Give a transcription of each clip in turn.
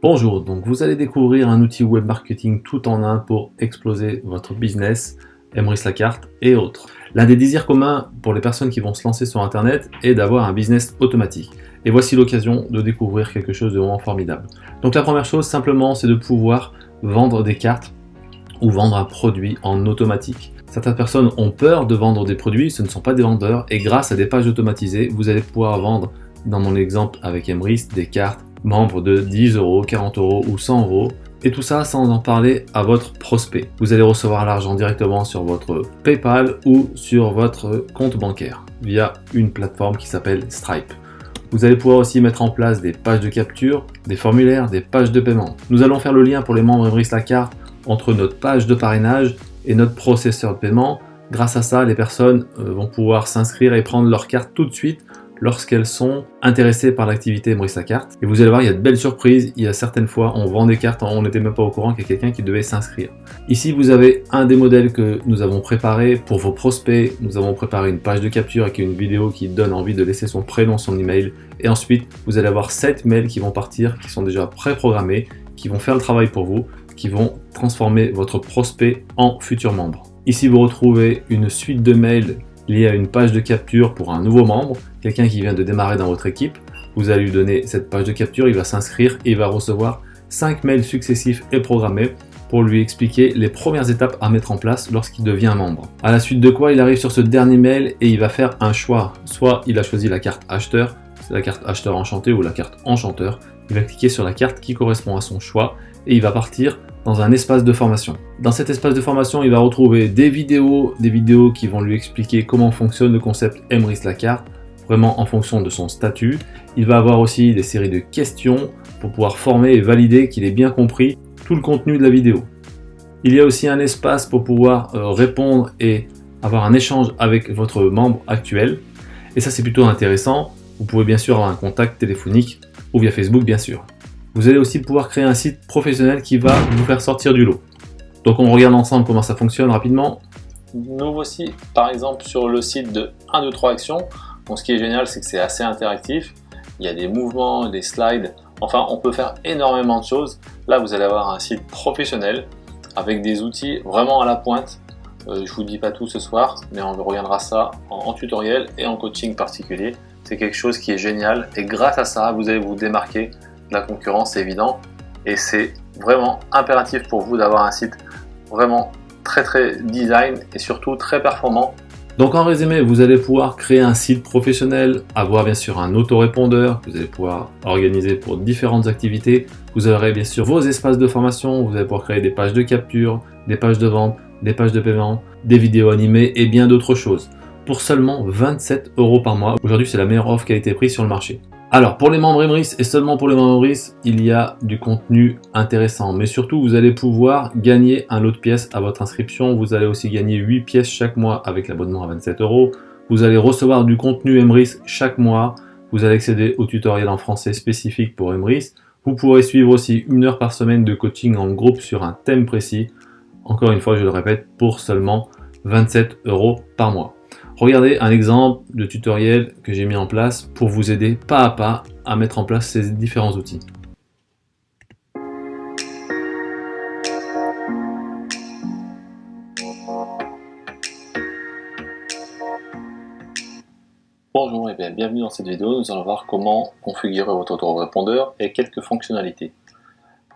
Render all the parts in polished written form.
Bonjour, donc vous allez découvrir un outil web marketing tout en un pour exploser votre business, Emrys la carte et autres. L'un des désirs communs pour les personnes qui vont se lancer sur internet est d'avoir un business automatique. Et voici l'occasion de découvrir quelque chose de vraiment formidable. Donc la première chose simplement c'est de pouvoir vendre des cartes ou vendre un produit en automatique. Certaines personnes ont peur de vendre des produits, ce ne sont pas des vendeurs et grâce à des pages automatisées, vous allez pouvoir vendre, dans mon exemple avec Emrys, des cartes membres de 10 euros, 40 euros ou 100 euros. Et tout ça sans en parler à votre prospect. Vous allez recevoir l'argent directement sur votre PayPal ou sur votre compte bancaire via une plateforme qui s'appelle Stripe. Vous allez pouvoir aussi mettre en place des pages de capture, des formulaires, des pages de paiement. Nous allons faire le lien pour les membres Emrys la carte entre notre page de parrainage et notre processeur de paiement. Grâce à ça, les personnes vont pouvoir s'inscrire et prendre leur carte tout de suite lorsqu'elles sont intéressées par l'activité Emrys la carte. Et vous allez voir, il y a de belles surprises. Il y a certaines fois, on vend des cartes, on n'était même pas au courant qu'il y a quelqu'un qui devait s'inscrire. Ici, vous avez un des modèles que nous avons préparé pour vos prospects. Nous avons préparé une page de capture avec une vidéo qui donne envie de laisser son prénom, son email. Et ensuite, vous allez avoir 7 mails qui vont partir, qui sont déjà préprogrammés, qui vont faire le travail pour vous, qui vont transformer votre prospect en futur membre. Ici, vous retrouvez une suite de mails liés à une page de capture pour un nouveau membre, quelqu'un qui vient de démarrer dans votre équipe. Vous allez lui donner cette page de capture, il va s'inscrire et il va recevoir 5 mails successifs et programmés pour lui expliquer les premières étapes à mettre en place lorsqu'il devient membre. À la suite de quoi, il arrive sur ce dernier mail et il va faire un choix. Soit il a choisi la carte acheteur, c'est la carte acheteur enchanté ou la carte enchanteur. Il va cliquer sur la carte qui correspond à son choix et il va partir dans un espace de formation. Dans cet espace de formation, il va retrouver des vidéos qui vont lui expliquer comment fonctionne le concept Emrys la carte, vraiment en fonction de son statut. Il va avoir aussi des séries de questions pour pouvoir former et valider qu'il ait bien compris tout le contenu de la vidéo. Il y a aussi un espace pour pouvoir répondre et avoir un échange avec votre membre actuel. Et ça, c'est plutôt intéressant. Vous pouvez bien sûr avoir un contact téléphonique ou via Facebook, bien sûr. Vous allez aussi pouvoir créer un site professionnel qui va vous faire sortir du lot. Donc on regarde ensemble comment ça fonctionne rapidement. Nous voici par exemple sur le site de 1, 2, 3 actions. Donc ce qui est génial, c'est que c'est assez interactif. Il y a des mouvements, des slides. Enfin, on peut faire énormément de choses. Là, vous allez avoir un site professionnel avec des outils vraiment à la pointe. Je vous dis pas tout ce soir, mais on reviendra ça en tutoriel et en coaching particulier. C'est quelque chose qui est génial et grâce à ça, vous allez vous démarquer de la concurrence, c'est évident. Et c'est vraiment impératif pour vous d'avoir un site vraiment très design et surtout très performant. Donc en résumé, vous allez pouvoir créer un site professionnel, avoir bien sûr un autorépondeur que vous allez pouvoir organiser pour différentes activités. Vous aurez bien sûr vos espaces de formation, vous allez pouvoir créer des pages de capture, des pages de vente, des pages de paiement, des vidéos animées et bien d'autres choses. Pour seulement 27 € par mois. Aujourd'hui, c'est la meilleure offre qui a été prise sur le marché. Alors, pour les membres Emrys et seulement pour les membres Emrys, il y a du contenu intéressant. Mais surtout, vous allez pouvoir gagner un lot de pièces à votre inscription. Vous allez aussi gagner 8 pièces chaque mois avec l'abonnement à 27 €. Vous allez recevoir du contenu Emrys chaque mois. Vous allez accéder au tutoriel en français spécifique pour Emrys. Vous pourrez suivre aussi 1 heure par semaine de coaching en groupe sur un thème précis. Encore une fois, je le répète, pour seulement 27 € par mois. Regardez un exemple de tutoriel que j'ai mis en place pour vous aider pas à pas à mettre en place ces différents outils. Bonjour et bienvenue dans cette vidéo. Nous allons voir comment configurer votre autorépondeur et quelques fonctionnalités.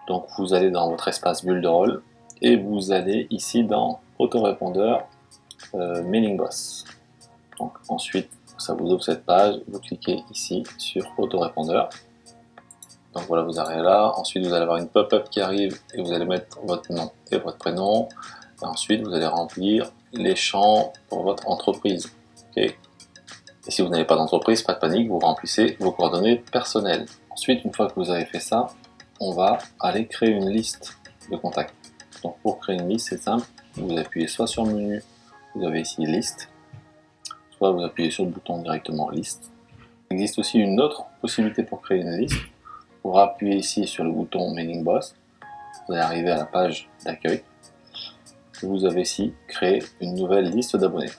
Donc vous allez dans votre espace bulle de rôle et vous allez ici dans autorépondeur Mailing Boss. Donc ensuite, ça vous ouvre cette page, vous cliquez ici sur autorépondeur. Donc voilà, vous arrivez là. Ensuite, vous allez avoir une pop-up qui arrive et vous allez mettre votre nom et votre prénom. Et ensuite, vous allez remplir les champs pour votre entreprise. Okay. Et si vous n'avez pas d'entreprise, pas de panique, vous remplissez vos coordonnées personnelles. Ensuite, une fois que vous avez fait ça, on va aller créer une liste de contacts. Donc pour créer une liste, c'est simple. Vous appuyez soit sur le menu, vous avez ici liste. Soit vous appuyez sur le bouton directement liste. Il existe aussi une autre possibilité pour créer une liste. Vous appuyez ici sur le bouton Mailing Boss. Vous allez arriver à la page d'accueil. Vous avez ici créé une nouvelle liste d'abonnés.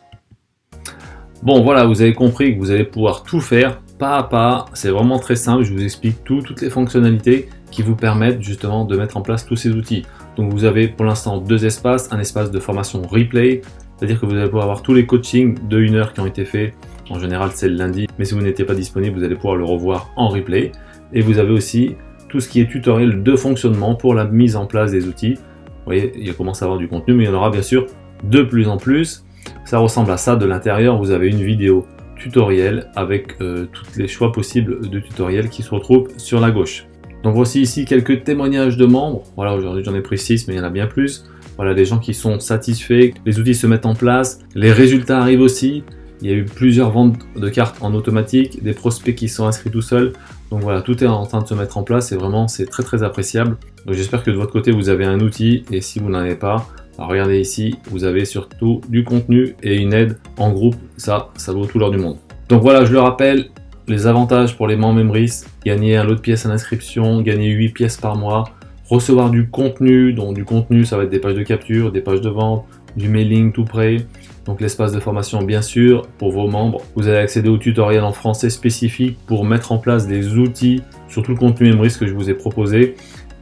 Bon voilà, vous avez compris que vous allez pouvoir tout faire pas à pas, c'est vraiment très simple, je vous explique toutes les fonctionnalités qui vous permettent justement de mettre en place tous ces outils. Donc vous avez pour l'instant 2 espaces, un espace de formation replay, c'est-à-dire que vous allez pouvoir avoir tous les coachings de 1 heure qui ont été faits, en général c'est le lundi, mais si vous n'étiez pas disponible, vous allez pouvoir le revoir en replay. Et vous avez aussi tout ce qui est tutoriel de fonctionnement pour la mise en place des outils. Vous voyez, il commence à avoir du contenu, mais il y en aura bien sûr de plus en plus. Ça ressemble à ça de l'intérieur, vous avez une vidéo tutoriel avec tous les choix possibles de tutoriels qui se retrouvent sur la gauche. Donc voici ici quelques témoignages de membres. Voilà, aujourd'hui j'en ai pris 6, mais il y en a bien plus. Voilà, des gens qui sont satisfaits, les outils se mettent en place, les résultats arrivent aussi. Il y a eu plusieurs ventes de cartes en automatique, des prospects qui sont inscrits tout seuls. Donc voilà, tout est en train de se mettre en place et vraiment c'est très appréciable. Donc j'espère que de votre côté vous avez un outil, et si vous n'en avez pas, alors regardez ici, vous avez surtout du contenu et une aide en groupe, ça vaut tout l'or du monde. Donc voilà, je le rappelle, les avantages pour les membres Emrys: gagner un lot de pièces à l'inscription, gagner 8 pièces par mois, recevoir du contenu, donc du contenu ça va être des pages de capture, des pages de vente, du mailing tout prêt, donc l'espace de formation bien sûr pour vos membres. Vous allez accéder aux tutoriels en français spécifiques pour mettre en place des outils sur tout le contenu Emrys que je vous ai proposé.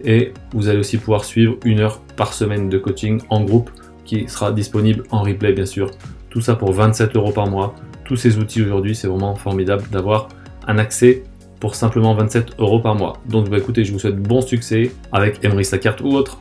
Et vous allez aussi pouvoir suivre 1 heure par semaine de coaching en groupe qui sera disponible en replay bien sûr. Tout ça pour 27 € par mois. Tous ces outils aujourd'hui, c'est vraiment formidable d'avoir un accès pour simplement 27 € par mois. Donc écoutez, je vous souhaite bon succès avec Emrys La Carte ou autre.